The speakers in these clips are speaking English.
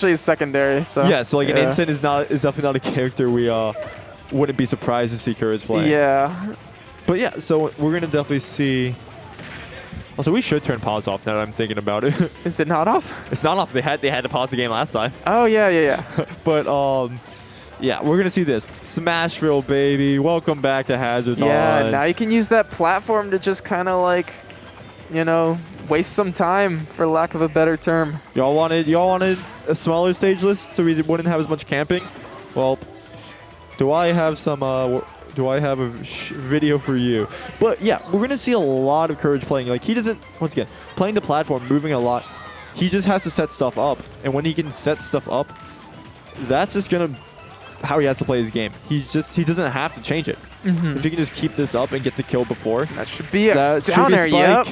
actually secondary. So yeah, so like an instant is definitely not a character we wouldn't be surprised to see Courage play. Yeah. But yeah, so we're gonna definitely see. Also, we should turn pause off now that I'm thinking about it. Is it not off? It's not off. They had to pause the game last time. Oh yeah. But yeah, we're gonna see this Smashville, baby. Welcome back to Hazard. Yeah. Now you can use that platform to just kind of like, you know, waste some time, for lack of a better term. Y'all wanted a smaller stage list so we wouldn't have as much camping. Well, do I have some? Do I have a video for you? But yeah, we're gonna see a lot of Courage playing. Like he doesn't, once again, playing the platform, moving a lot. He just has to set stuff up, and when he can set stuff up, that's just gonna how he has to play his game. He doesn't have to change it. If he can just keep this up and get the kill before, that should be a down there. Yep.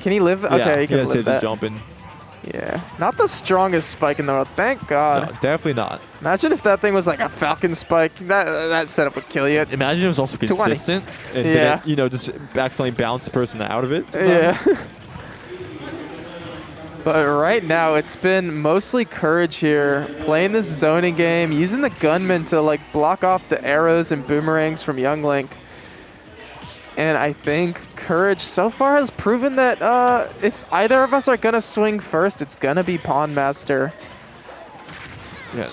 Can he live? Yeah, okay, he can live that. The jumping. Yeah, not the strongest spike in the world. Thank God. No, definitely not. Imagine if that thing was like a Falcon spike. That setup would kill you. Imagine it was also consistent and didn't, you know, just accidentally bounce the person out of it. Yeah. But right now, it's been mostly Courage here, playing this zoning game, using the gunman to like block off the arrows and boomerangs from Young Link. And I think Courage so far has proven that if either of us are going to swing first, it's going to be Pawnmaster. Yeah.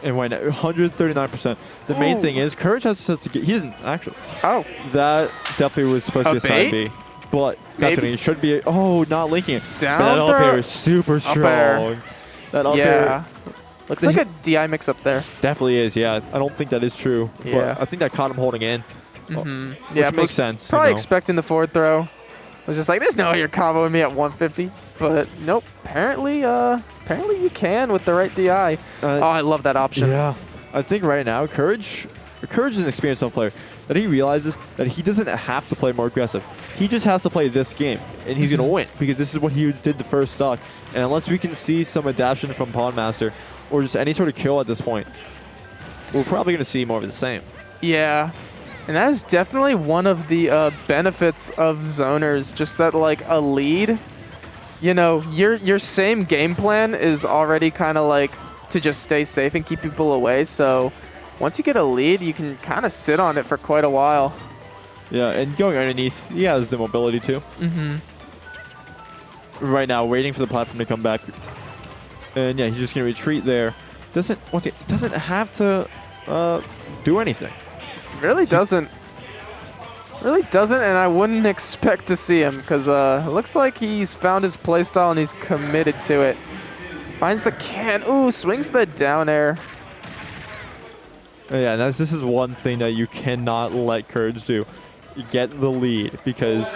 And right now, 139%. The main thing is Courage has to get. He doesn't actually. Oh. That definitely was supposed to be a side B. But that's what it should be. Oh, not linking it. Down that up air is super strong. Air. That up air. Looks like a DI mix up there. Definitely is, yeah. I don't think that is true. Yeah. But I think that caught him holding in. Yeah, which makes sense. Probably expecting the forward throw. I was just like, there's no way you're comboing me at 150. But nope. Apparently you can with the right DI. Oh, I love that option. Yeah. I think right now, Courage is an experienced enough player that he realizes that he doesn't have to play more aggressive. He just has to play this game, and he's going to win because this is what he did the first stock. And unless we can see some adaptation from Pawnmaster or just any sort of kill at this point, we're probably going to see more of the same. Yeah. And that is definitely one of the benefits of zoners, just that like a lead, you know, your same game plan is already kind of like to just stay safe and keep people away. So once you get a lead, you can kind of sit on it for quite a while. Yeah, and going underneath, he has the mobility too. Right now, waiting for the platform to come back. And yeah, he's just going to retreat there. Doesn't have to do anything. Really doesn't. Really doesn't, and I wouldn't expect to see him because it looks like he's found his playstyle and he's committed to it. Finds the can. Ooh, swings the down air. Yeah, this is one thing that you cannot let Courage do. You get the lead because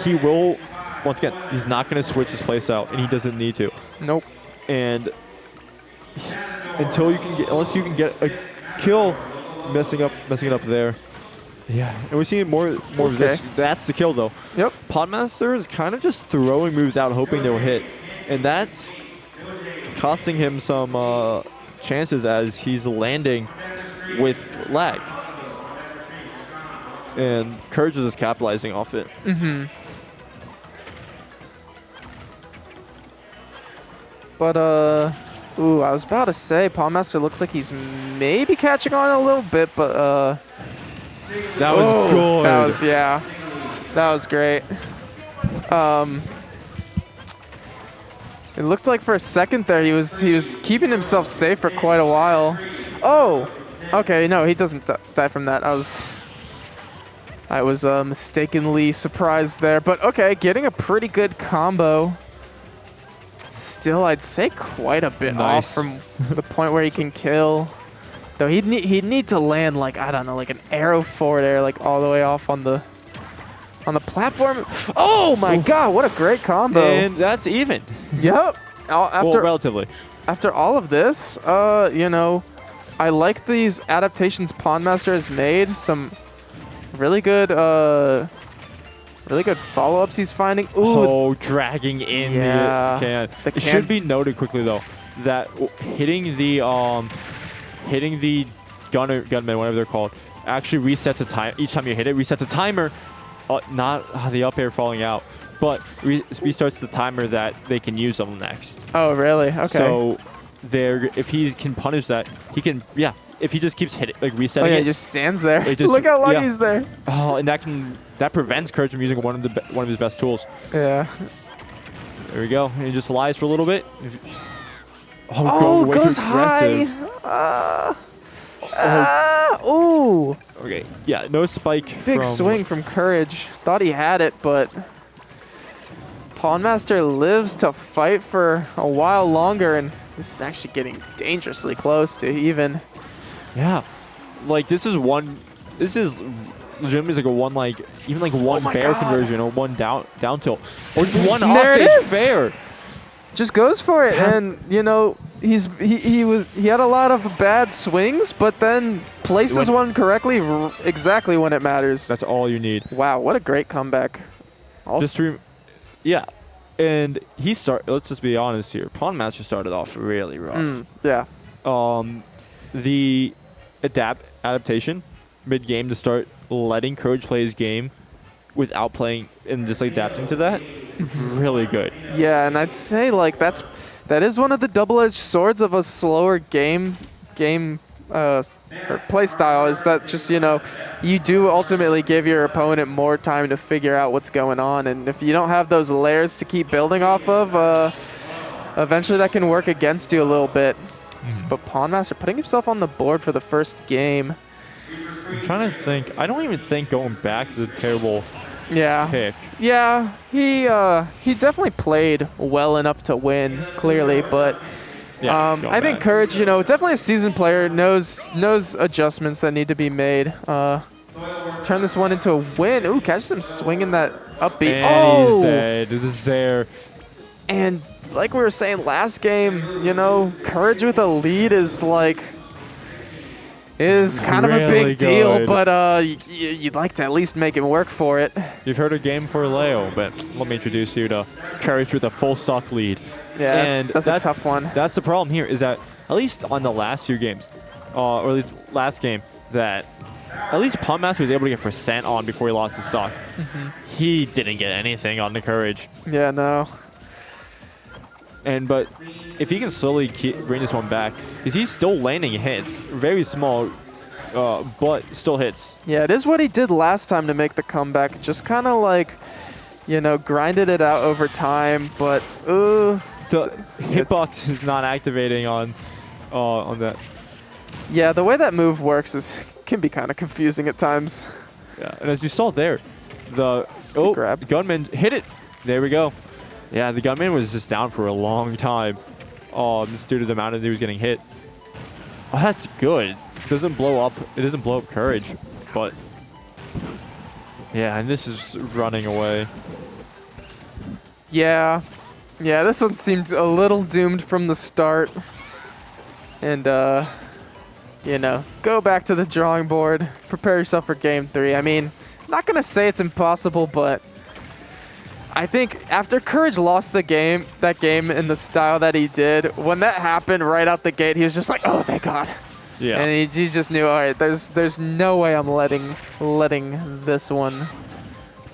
he will, once again, he's not going to switch his playstyle and he doesn't need to. Nope. And until you can get, unless you can get a kill messing it up there. Yeah, and we're seeing more of this. That's the kill though. Yep. Pawnmaster is kind of just throwing moves out hoping they'll hit. And that's costing him some chances as he's landing with lag. And Courage is just capitalizing off it. But ooh, I was about to say Pawnmaster looks like he's maybe catching on a little bit, but that was good. That was great. It looked like for a second there he was keeping himself safe for quite a while. Oh, okay, no, he doesn't die from that. I was mistakenly surprised there, but okay, getting a pretty good combo. Still, I'd say quite a bit off from the point where he can kill. Though he'd need to land like, I don't know, like an arrow forward air, like all the way off on the platform. Oh my God, what a great combo! And that's even. Yep. Well, relatively. After all of this, you know, I like these adaptations Pawnmaster has made. Some really good follow-ups he's finding. Ooh. Oh, dragging in the can. It should be noted quickly though that hitting the gunman, whatever they're called, actually resets a time. Each time you hit it, resets a timer. Not the up air falling out, but restarts the timer that they can use them next. Oh, really? Okay. So if he can punish that, he can, yeah. If he just keeps hitting, like resetting he it, just stands there. it just- Look how long yeah. he's there. oh, and that prevents Courage from using one of his best tools. Yeah. There we go. And he just lies for a little bit. Oh, way too goes high. aggressive. Ooh. Okay, yeah, no spike. Big swing from Courage. Thought he had it, but Pawnmaster lives to fight for a while longer, and this is actually getting dangerously close to even. Yeah, like this is legitimately like a one, like even like one my bear God. conversion or one down tilt or just one There it offstage is. fair. Just goes for it, Yeah. and you know he had a lot of bad swings, but then places one correctly exactly when it matters. That's all you need. Wow, what a great comeback! Yeah, and let's just be honest here. Pawnmaster started off really rough. Yeah. The adaptation mid game to start letting Courage play his game without playing and just like adapting to that, really good. Yeah, and I'd say like that is one of the double-edged swords of a slower game or play style, is that just, you know, you do ultimately give your opponent more time to figure out what's going on, and if you don't have those layers to keep building off of, eventually that can work against you a little bit. But Pawnmaster putting himself on the board for the first game. I'm trying to think. I don't even think going back is a terrible pick. Yeah, he definitely played well enough to win, clearly, but I think Courage, you know, definitely a seasoned player, knows adjustments that need to be made. Let's turn this one into a win. Ooh, catches him swinging that upbeat. And he's dead. This is there. And like we were saying last game, you know, Courage with a lead is kind of a Really big deal, good. but you'd like to at least make him work for it. You've heard of game for Leo, but let me introduce you to Courage with a full stock lead. Yeah, and that's a tough one. That's the problem here, is that at least on the last few games, or at least last game, that at least Pawnmaster was able to get percent on before he lost his stock. He didn't get anything on the Courage. Yeah, no. But if he can slowly bring this one back, because he's still landing hits, very small, but still hits. Yeah, it is what he did last time to make the comeback. Just kind of like, you know, grinded it out over time, but The hitbox is not activating on that. yeah, the way that move works can be kind of confusing at times. Yeah, and as you saw there, the grab. gunman hit it. There we go. Yeah, the gunman was just down for a long time, just due to the amount of he was getting hit. Oh, that's good. It doesn't blow up Courage, but yeah, and this is running away. Yeah, this one seemed a little doomed from the start. And, you know, go back to the drawing board. Prepare yourself for game 3. I mean, not going to say it's impossible, but I think after Courage lost that game in the style that he did, when that happened right out the gate, he was just like, oh, thank God. Yeah. And he just knew, all right, there's no way I'm letting this one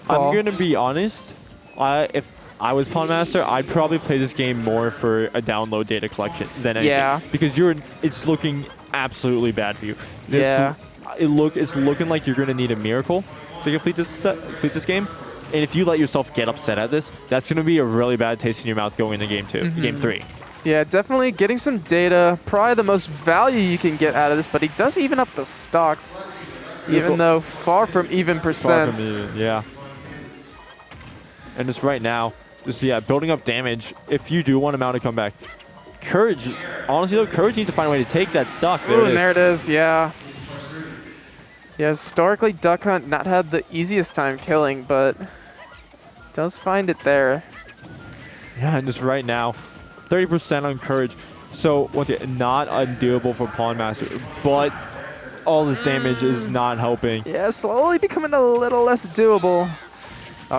fall. I'm going to be honest. If I was Pawnmaster, I'd probably play this game more for a download data collection than anything. Yeah. Because it's looking absolutely bad for you. Yeah. It's looking like you're going to need a miracle to complete this game. And if you let yourself get upset at this, that's going to be a really bad taste in your mouth going into game 2, game 3. Yeah, definitely getting some data. Probably the most value you can get out of this, but he does even up the stocks, even though far from even percent. Yeah. And just right now, building up damage if you do want to mount a comeback. Courage, honestly though, Courage needs to find a way to take that stock. Ooh, and there it is, yeah. Yeah, historically, Duck Hunt not had the easiest time killing, but does find it there. Yeah, and just right now, 30% on Courage. So, once again, not undoable for Pawnmaster, but all this damage is not helping. Yeah, slowly becoming a little less doable.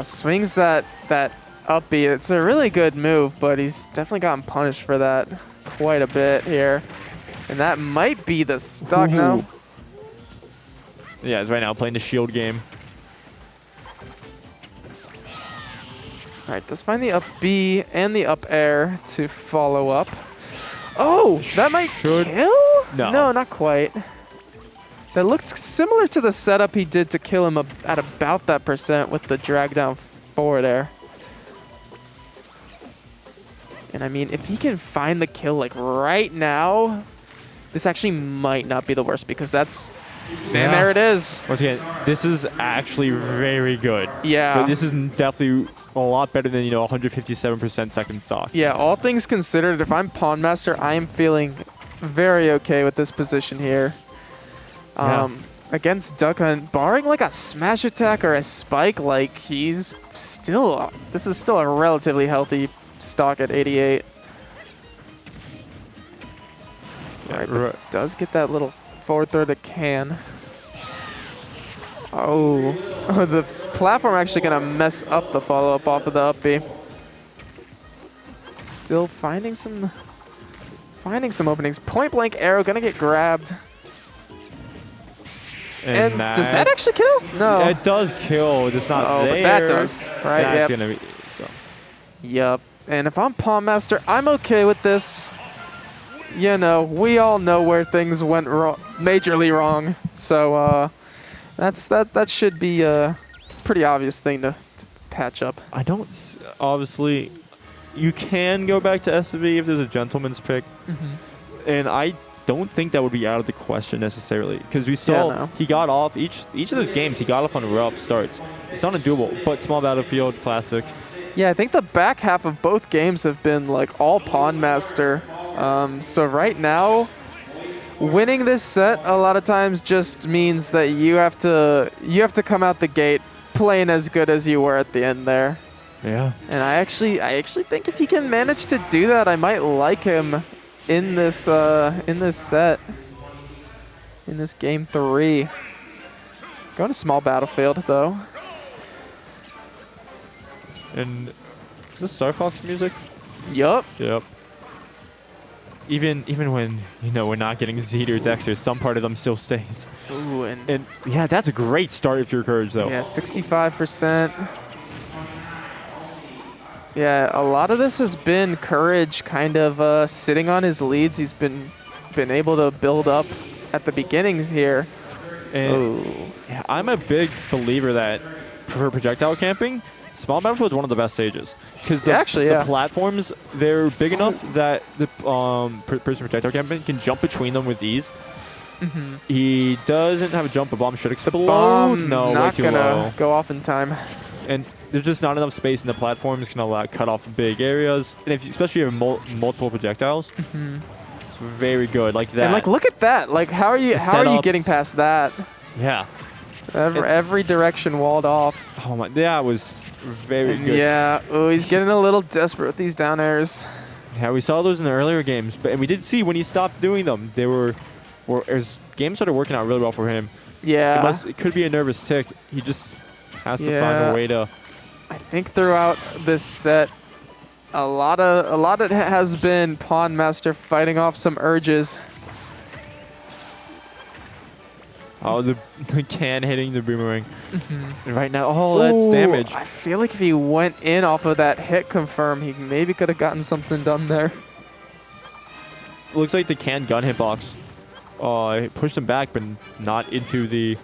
Swings that upbeat. It's a really good move, but he's definitely gotten punished for that quite a bit here. And that might be the stock now. Yeah, it's right now playing the shield game. All right, does find the up B and the up air to follow up. Oh, that might kill? No, not quite. That looked similar to the setup he did to kill him at about that percent with the drag down forward air. And I mean, if he can find the kill like right now, this actually might not be the worst because that's... Yeah. And there it is. Once again, this is actually very good. Yeah. So this is definitely a lot better than, 157% second stock. Yeah, all things considered, if I'm Pawnmaster, I am feeling very okay with this position here. Against Duck Hunt, barring like a smash attack or a spike, like he's still... This is still a relatively healthy stock at 88. Yeah, All right, does get that little forward throw to can. Oh, the platform actually gonna mess up the follow-up off of the up B. Still finding some openings. Point blank arrow gonna get grabbed. And does that actually kill? No. It does kill. It's not there. But that does, right? That's gonna be. So. Yep. And if I'm Pawnmaster, I'm okay with this. We all know where things went wrong, majorly wrong. So that should be a pretty obvious thing to patch up. I don't obviously. You can go back to SSBU if there's a gentleman's pick, and I don't think that would be out of the question necessarily because we saw he got off each of those games. He got off on rough starts. It's not undoable, but small battlefield classic. Yeah, I think the back half of both games have been like all Pawnmaster. So right now, winning this set a lot of times just means that you have to come out the gate playing as good as you were at the end there. Yeah. And I actually think if he can manage to do that, I might like him in this set, in this game 3. Going to small battlefield though. And is this Star Fox music? Yup. Yep. Even when we're not getting Zed or Dexter, some part of them still stays. Ooh, and yeah, that's a great start if you're Courage though. Yeah, 65%. Yeah, a lot of this has been Courage kind of sitting on his leads. He's been able to build up at the beginnings here. And yeah, I'm a big believer that for projectile camping, small battlefield is one of the best stages because the platforms, they're big enough that the person projectile camping can jump between them with ease. He doesn't have a jump. A bomb should explode. No, not gonna go off in time. And there's just not enough space in the platforms can cut off big areas. And especially if you have multiple projectiles, it's very good like that. And look at that. How are you getting past that? Yeah. Every direction walled off. Oh my, that was very good. Yeah. Oh, he's getting a little desperate with these down airs. Yeah, we saw those in the earlier games, and we did see when he stopped doing them, as games started working out really well for him. Yeah. It could be a nervous tick. He just has to find a way to. I think throughout this set, a lot of it has been Pawnmaster fighting off some urges. Oh, the can hitting the boomerang. And right now, that's damage. I feel like if he went in off of that hit confirm, he maybe could have gotten something done there. Looks like the can gun hitbox. It pushed him back, but not into the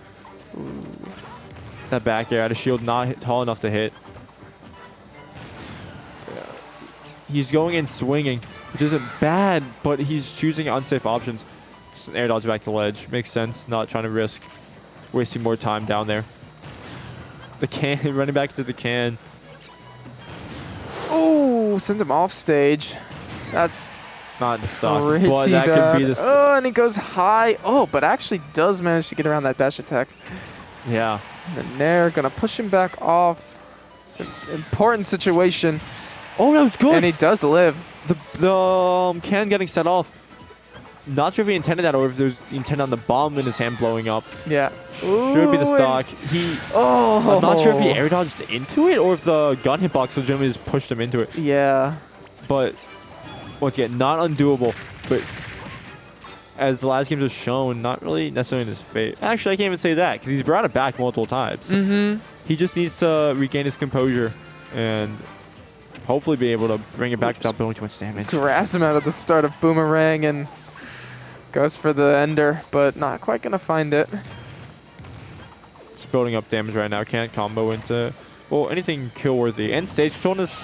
that back air. Out of shield, not tall enough to hit. He's going in swinging, which isn't bad, but he's choosing unsafe options. It's an air dodge back to ledge. Makes sense, not trying to risk wasting more time down there. The can, running back to the can. Oh, sends him off stage. That's not the stock, pretty but that bad. could be the Oh, and he goes high. Oh, but actually does manage to get around that dash attack. Yeah. And the Nair gonna push him back off. It's an important situation. Oh, that was good. And he does live. The can getting set off. Not sure if he intended that or if there's intent on the bomb in his hand blowing up. Yeah. Should be the stock. I'm not sure if he air dodged into it or if the gun hitbox legitimately just pushed him into it. Yeah. But once again, not undoable. But as the last games have shown, not really necessarily in his fate. Actually, I can't even say that because he's brought it back multiple times. He just needs to regain his composure and hopefully be able to bring it back without doing too much damage. Grabs him out of the start of Boomerang and goes for the Ender, but not quite going to find it. It's building up damage right now. Can't combo into anything kill worthy. And stage control in this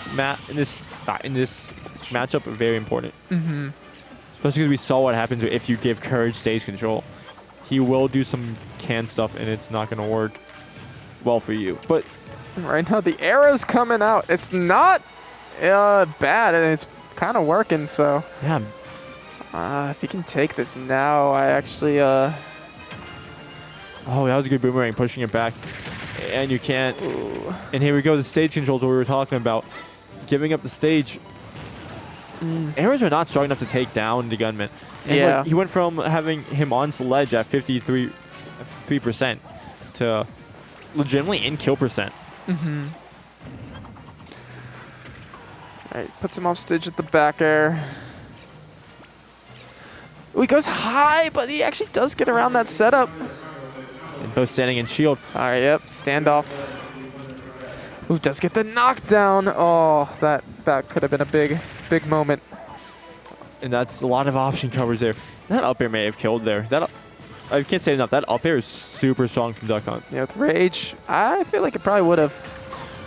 matchup are very important. Mm-hmm. Especially because we saw what happens if you give Courage stage control. He will do some can stuff, and it's not going to work well for you. But right now, the arrow's coming out. It's not bad, and it's kind of working, so. Yeah. If he can take this now, I actually. Oh, that was a good Boomerang, pushing it back. And you can't. Ooh. And here we go, the stage controls, what we were talking about. Giving up the stage. Arrows are not strong enough to take down the gunman. And Yeah. like, he went from having him on sledge at 53% to legitimately in kill percent. Mm-hmm. Alright, puts him off stage with the back air. Ooh, he goes high, but he actually does get around that setup. And both standing in shield. Alright, yep, standoff. Ooh, does get the knockdown. Oh, that could have been a big moment. And that's a lot of option covers there. That up air may have killed there. I can't say enough. That up air is super strong from Duck Hunt. Yeah, with Rage, I feel like it probably would have.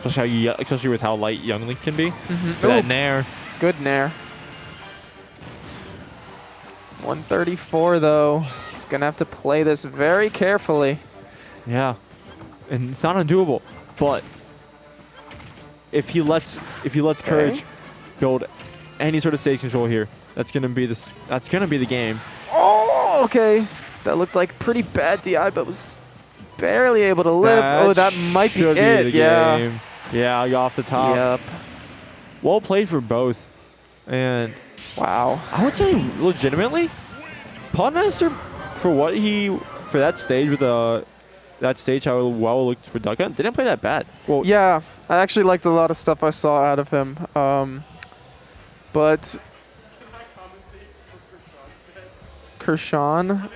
Especially with how light Young Link can be. Mm-hmm. That nair. Good nair. 134 though. He's gonna have to play this very carefully. Yeah, and it's not undoable. But if he lets Courage build any sort of stage control here, that's gonna be the game. Oh, okay. That looked like pretty bad DI, but was barely able to live. That might be it. Yeah. Game. Yeah, off the top. Yep. Well played for both. And wow. I would say legitimately, Pawnmaster for that stage with that stage how well it looked for Duck Hunt didn't play that bad. Well, yeah, I actually liked a lot of stuff I saw out of him. But Kershawn